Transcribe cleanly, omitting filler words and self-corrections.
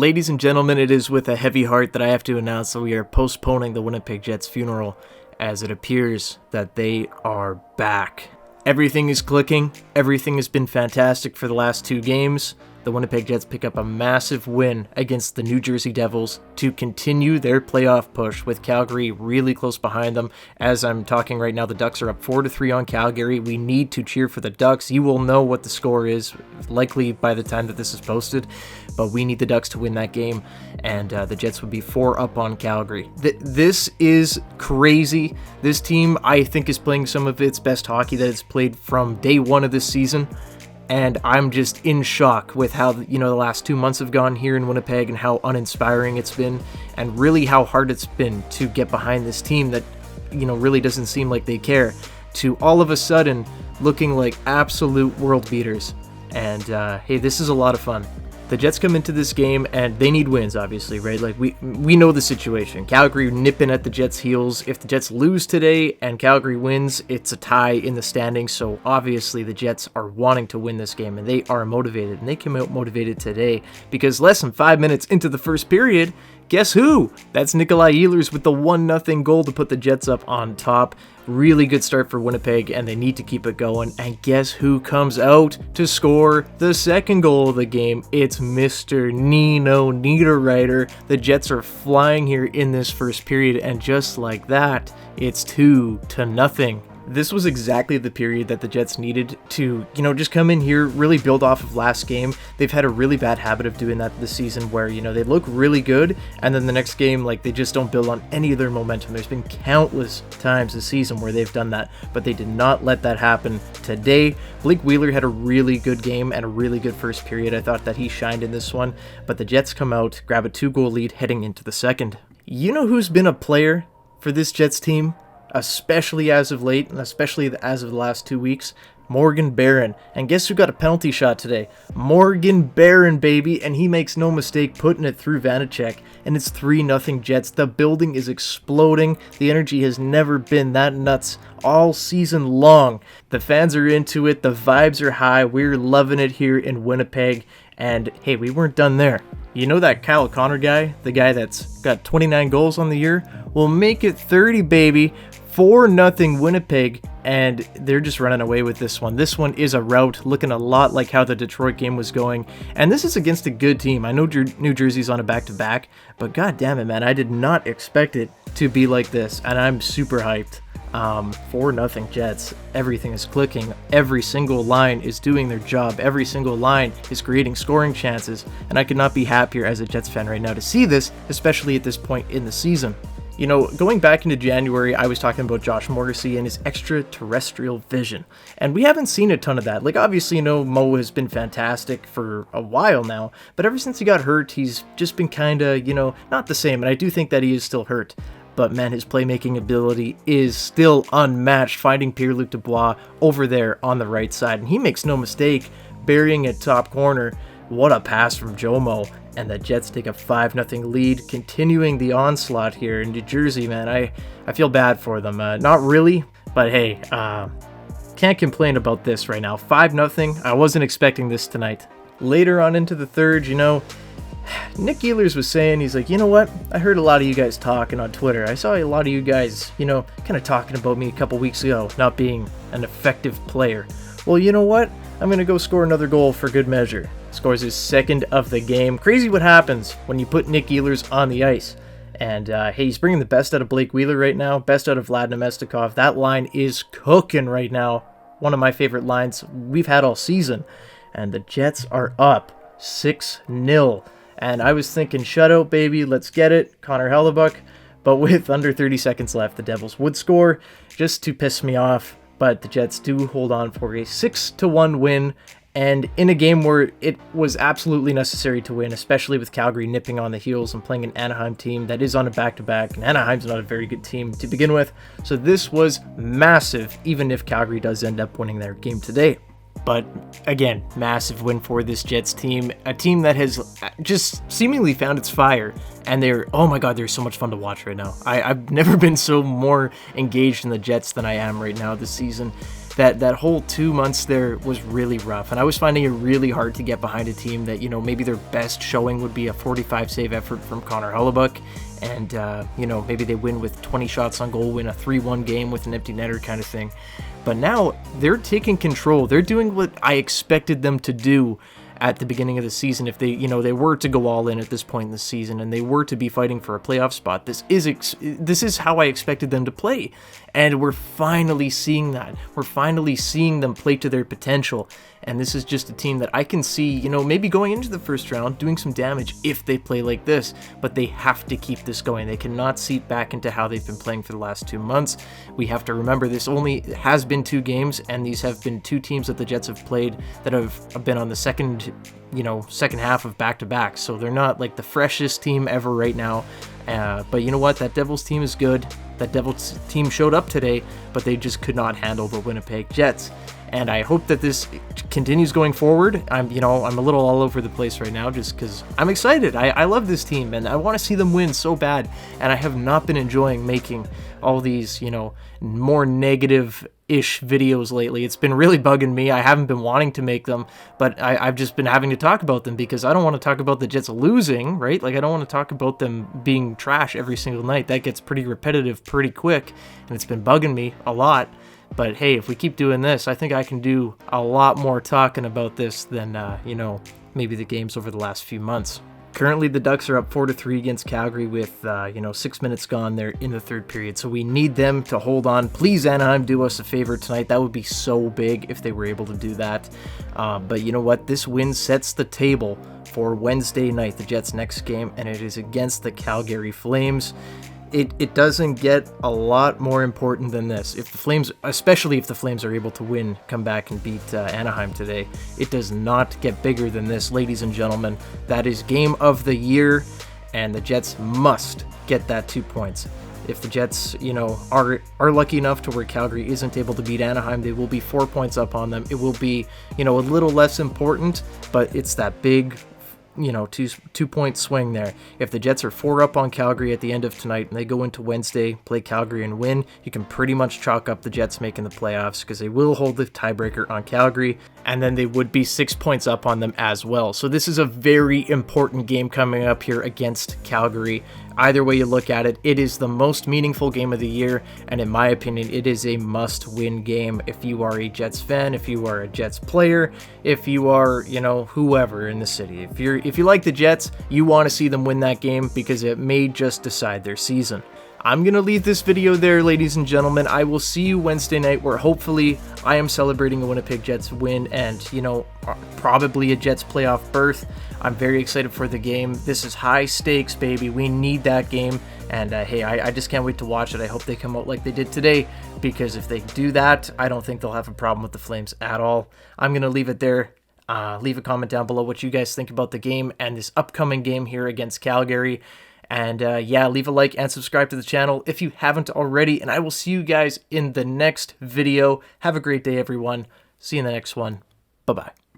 Ladies and gentlemen, it is with a heavy heart that I have to announce that we are postponing the Winnipeg Jets funeral, as it appears that they are back. Everything is clicking. Everything has been fantastic for the last 2 games. The Winnipeg Jets pick up a massive win against the New Jersey Devils to continue their playoff push, with Calgary really close behind them. As I'm talking right now, the Ducks are up 4-3 on Calgary. We need to cheer for the Ducks. You will know what the score is, likely by the time that this is posted, but we need the Ducks to win that game, and the Jets would be 4 up on Calgary. This is crazy. This team, I think, is playing some of its best hockey that it's played from day one of this season. And I'm just in shock with how, the last 2 months have gone here in Winnipeg and how uninspiring it's been, and really how hard it's been to get behind this team that, really doesn't seem like they care, to all of a sudden looking like absolute world beaters. And, hey, this is a lot of fun. The Jets come into this game and they need wins, obviously, right? Like, we know the situation. Calgary nipping at the Jets' heels. If the Jets lose today and Calgary wins, it's a tie in the standings. So obviously the Jets are wanting to win this game, and they are motivated, and they came out motivated today because less than 5 minutes into the first period, guess who? That's Nikolai Ehlers with the 1-0 goal to put the Jets up on top. Really good start for Winnipeg, and they need to keep it going. And guess who comes out to score the second goal of the game? It's Mr. Nino Niederreiter. The Jets are flying here in this first period, and just like that, it's 2-0. This was exactly the period that the Jets needed to, just come in here, really build off of last game. They've had a really bad habit of doing that this season where, they look really good, and then the next game, they just don't build on any of their momentum. There's been countless times this season where they've done that, but they did not let that happen today. Blake Wheeler had a really good game and a really good first period. I thought that he shined in this one, but the Jets come out, grab a 2-goal lead heading into the second. You know who's been a player for this Jets team? Especially as of late, and especially as of the last 2 weeks, Morgan Barron. And guess who got a penalty shot today? Morgan Barron, baby, and he makes no mistake putting it through Vanacek, and it's 3-0 Jets. The building is exploding. The energy has never been that nuts all season long. The fans are into it. The vibes are high. We're loving it here in Winnipeg, and hey, we weren't done there. You know that Kyle Connor guy, the guy that's got 29 goals on the year? Well, make it 30, baby. 4-0 Winnipeg, and they're just running away with this one. This one is a rout, looking a lot like how the Detroit game was going, and this is against a good team. I know New Jersey's on a back-to-back, but god damn it, man, I did not expect it to be like this, and I'm super hyped. 4-0 Jets. Everything is clicking. Every single line is doing their job. Every single line is creating scoring chances, and I could not be happier as a Jets fan right now to see this, especially at this point in the season. Going back into January, I was talking about Josh Morrissey and his extraterrestrial vision, and we haven't seen a ton of that. Obviously, Mo has been fantastic for a while now, but ever since he got hurt, he's just been kind of, not the same, and I do think that he is still hurt. But man, his playmaking ability is still unmatched, finding Pierre-Luc Dubois over there on the right side, and he makes no mistake, burying it top corner. What a pass from Jomo, and the Jets take a 5-0 lead, continuing the onslaught here in New Jersey, man. I feel bad for them. Not really, but hey, can't complain about this right now. 5-0, I wasn't expecting this tonight. Later on into the third, Nick Ehlers was saying, he's like, you know what? I heard a lot of you guys talking on Twitter. I saw a lot of you guys, kind of talking about me a couple weeks ago, not being an effective player. Well, you know what? I'm going to go score another goal for good measure. Scores his second of the game. Crazy what happens when you put Nick Ehlers on the ice. And hey, he's bringing the best out of Blake Wheeler right now, best out of Vlad Namestnikov. That line is cooking right now. One of my favorite lines we've had all season. And the Jets are up 6-0. And I was thinking, shutout, baby, let's get it, Connor Hellebuck. But with under 30 seconds left, the Devils would score just to piss me off. But the Jets do hold on for a 6-1 win, and in a game where it was absolutely necessary to win, especially with Calgary nipping on the heels and playing an Anaheim team that is on a back-to-back, and Anaheim's not a very good team to begin with. So this was massive, even if Calgary does end up winning their game today. But again, massive win for this Jets team, a team that has just seemingly found its fire, and oh my god, they're so much fun to watch right now. I've never been so more engaged in the Jets than I am right now this season. that whole 2 months there was really rough, and I was finding it really hard to get behind a team that, maybe their best showing would be a 45 save effort from Connor Hellebuyck, and maybe they win with 20 shots on goal, win a 3-1 game with an empty netter kind of thing. But now they're taking control. They're doing what I expected them to do at the beginning of the season. If they were to go all in at this point in the season and they were to be fighting for a playoff spot, this is how I expected them to play. And we're finally seeing that. We're finally seeing them play to their potential. And this is just a team that I can see, maybe going into the first round, doing some damage if they play like this. But they have to keep this going. They cannot seep back into how they've been playing for the last 2 months. We have to remember this only has been 2 games, and these have been 2 teams that the Jets have played that have been on the second half of back-to-back. So they're not like the freshest team ever right now. But you know what? That Devils team is good. That Devils team showed up today, but they just could not handle the Winnipeg Jets. And I hope that this continues going forward. I'm a little all over the place right now just because I'm excited. I love this team, and I want to see them win so bad. And I have not been enjoying making all these, more negative-ish videos lately. It's been really bugging me. I haven't been wanting to make them, but I've just been having to talk about them because I don't want to talk about the Jets losing, right? Like, I don't want to talk about them being trash every single night. That gets pretty repetitive pretty quick, and it's been bugging me a lot. But hey, if we keep doing this, I think I can do a lot more talking about this than, maybe the games over the last few months. Currently, the Ducks are up 4-3 against Calgary with, 6 minutes gone there in the third period. So we need them to hold on. Please, Anaheim, do us a favor tonight. That would be so big if they were able to do that. But you know what? This win sets the table for Wednesday night, the Jets' next game, and it is against the Calgary Flames. It doesn't get a lot more important than this. If the Flames, especially if the Flames are able to win, come back and beat Anaheim today, it does not get bigger than this, ladies and gentlemen. That is game of the year, and the Jets must get that 2 points. If the Jets, are lucky enough to where Calgary isn't able to beat Anaheim, they will be 4 points up on them. It will be, a little less important, but it's that big 2-point swing there. If the Jets are 4 up on Calgary at the end of tonight and they go into Wednesday, play Calgary and win, you can pretty much chalk up the Jets making the playoffs because they will hold the tiebreaker on Calgary, and then they would be 6 points up on them as well. So this is a very important game coming up here against Calgary. Either way you look at it, it is the most meaningful game of the year, and in my opinion, it is a must-win game if you are a Jets fan, if you are a Jets player, if you are, whoever in the city. If you like the Jets, you want to see them win that game because it may just decide their season. I'm going to leave this video there, ladies and gentlemen. I will see you Wednesday night where hopefully I am celebrating a Winnipeg Jets win and, probably a Jets playoff berth. I'm very excited for the game. This is high stakes, baby. We need that game. And hey, I just can't wait to watch it. I hope they come out like they did today, because if they do that, I don't think they'll have a problem with the Flames at all. I'm going to leave it there. Leave a comment down below what you guys think about the game and this upcoming game here against Calgary. And leave a like and subscribe to the channel if you haven't already. And I will see you guys in the next video. Have a great day, everyone. See you in the next one. Bye-bye.